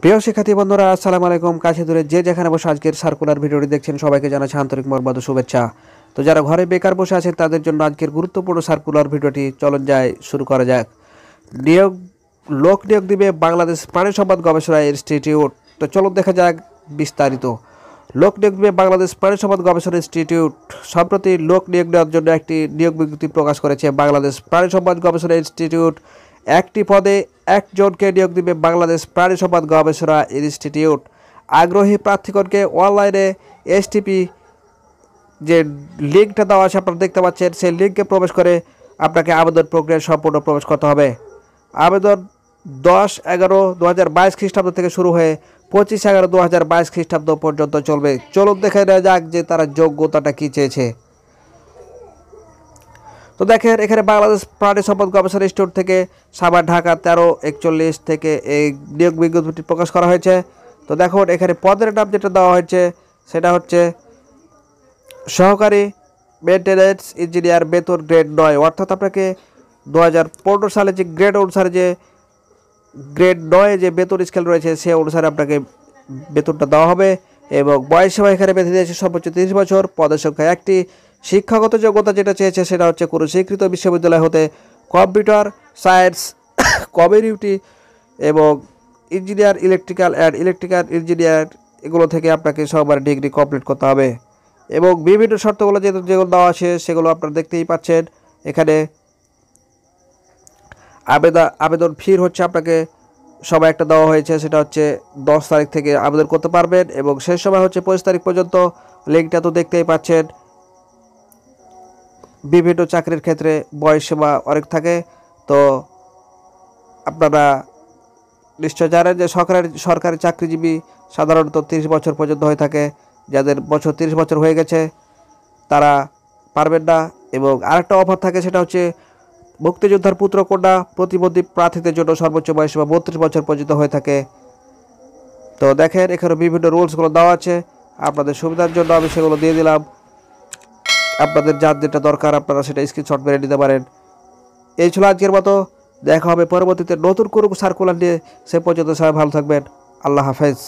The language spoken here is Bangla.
প্রিয় শিক্ষার্থী বন্ধুরা, আসসালামু আলাইকুম। কাছে দূরে যে যেখানে বসে আজকের সার্কুলার ভিডিওটি দেখছেন সবাইকে জানাচ্ছি আন্তরিক মর্মাদ ও শুভেচ্ছা। তো যারা ঘরে বেকার বসে আছেন তাদের জন্য আজকের গুরুত্বপূর্ণ সার্কুলার ভিডিওটি চলুন যায় শুরু করা যাক। নিয়োগ লোক নিয়োগ দিবে বাংলাদেশ প্রাণী সম্পদ গবেষণা ইনস্টিটিউট। তো চলুন দেখা যাক বিস্তারিত। লোক নিয়োগ দিবে বাংলাদেশ প্রাণী সম্পদ গবেষণা ইনস্টিটিউট। সম্প্রতি লোক নিয়োগ দেওয়ার জন্য একটি নিয়োগ বিজ্ঞপ্তি প্রকাশ করেছে বাংলাদেশ প্রাণী সম্পদ গবেষণা ইনস্টিটিউট। একটি পদে একজনকে নিয়োগ দিবে বাংলাদেশ প্রাণী সম্পদ গবেষণা ইনস্টিটিউট। আগ্রহী প্রার্থীগণকে অনলাইনে এসটিপি যে লিঙ্কটা দেওয়া আছে আপনারা দেখতে পাচ্ছেন, সেই লিঙ্কে প্রবেশ করে আপনাকে আবেদন প্রক্রিয়া সম্পূর্ণ প্রবেশ করতে হবে। আবেদন 10/11/2022 খ্রিস্টাব্দ থেকে শুরু হয়ে 25/11/2022 খ্রিস্টাব্দ পর্যন্ত চলবে। চলুন দেখে নেওয়া যাক যে তারা যোগ্যতাটা কী চেয়েছে। তো দেখেন এখানে বাংলাদেশ প্রাণী সম্পদ গবেষণা ইনস্টিটিউট থেকে সাভার ঢাকা 1341 থেকে এই নিয়োগ বিজ্ঞপ্তিটি প্রকাশ করা হয়েছে। তো দেখুন এখানে পদের নাম যেটা দেওয়া হয়েছে সেটা হচ্ছে সহকারী মেনটেন্যান্স ইঞ্জিনিয়ার, বেতন গ্রেড 9, অর্থাৎ আপনাকে 2015 সালে যে গ্রেড অনুসারে যে গ্রেড 9 যে বেতন স্কেল রয়েছে সে অনুসারে আপনাকে বেতনটা দেওয়া হবে। এবং বয়স সীমা এখানে বেঁধে দিয়েছে সর্বোচ্চ 30 বছর। পদের সংখ্যা একটি। শিক্ষাগত যোগ্যতা যেটা চেয়েছে সেটা হচ্ছে কোনো স্বীকৃত বিশ্ববিদ্যালয় হতে কম্পিউটার সায়েন্স, কমিউনিটি এবং ইঞ্জিনিয়ার, ইলেকট্রিক্যাল ইঞ্জিনিয়ার এগুলো থেকে আপনাকে সবার ডিগ্রি কমপ্লিট করতে হবে। এবং বিভিন্ন শর্তগুলো যেগুলো দেওয়া আছে সেগুলো আপনারা দেখতেই পাচ্ছেন। এখানে আবেদন ফির হচ্ছে আপনাকে সবাই একটা দেওয়া হয়েছে, সেটা হচ্ছে 10 তারিখ থেকে আবেদন করতে পারবেন এবং শেষ সময় হচ্ছে 25 তারিখ পর্যন্ত। লিঙ্কটা তো দেখতেই পাচ্ছেন। বিভিন্ন চাকরির ক্ষেত্রে বয়সসীমা অনেক থাকে, তো আপনারা নিশ্চয় জানেন যে সরকারি চাকরিজীবী সাধারণত 30 বছর পর্যন্ত হয়ে থাকে। যাদের 30 বছর হয়ে গেছে তারা পারবেন না। এবং আরেকটা অফার থাকে, সেটা হচ্ছে মুক্তিযোদ্ধার পুত্রকন্যা প্রতিবন্ধী প্রার্থীদের জন্য সর্বোচ্চ বয়সসীমা 32 বছর পর্যন্ত হয়ে থাকে। তো দেখেন এখানে বিভিন্ন রুলসগুলো দেওয়া আছে, আপনাদের সুবিধার জন্য আমি সেগুলো দিয়ে দিলাম। আপনাদের যার যেটা দরকার আপনারা সেটা স্ক্রিনশট মেরে নিতে পারেন। এই ছিল আজকের মতো। দেখা হবে পরবর্তীতে নতুন কোনো সার্কুলার নিয়ে। সে পর্যন্ত সবাই ভালো থাকবেন। আল্লাহ হাফেজ।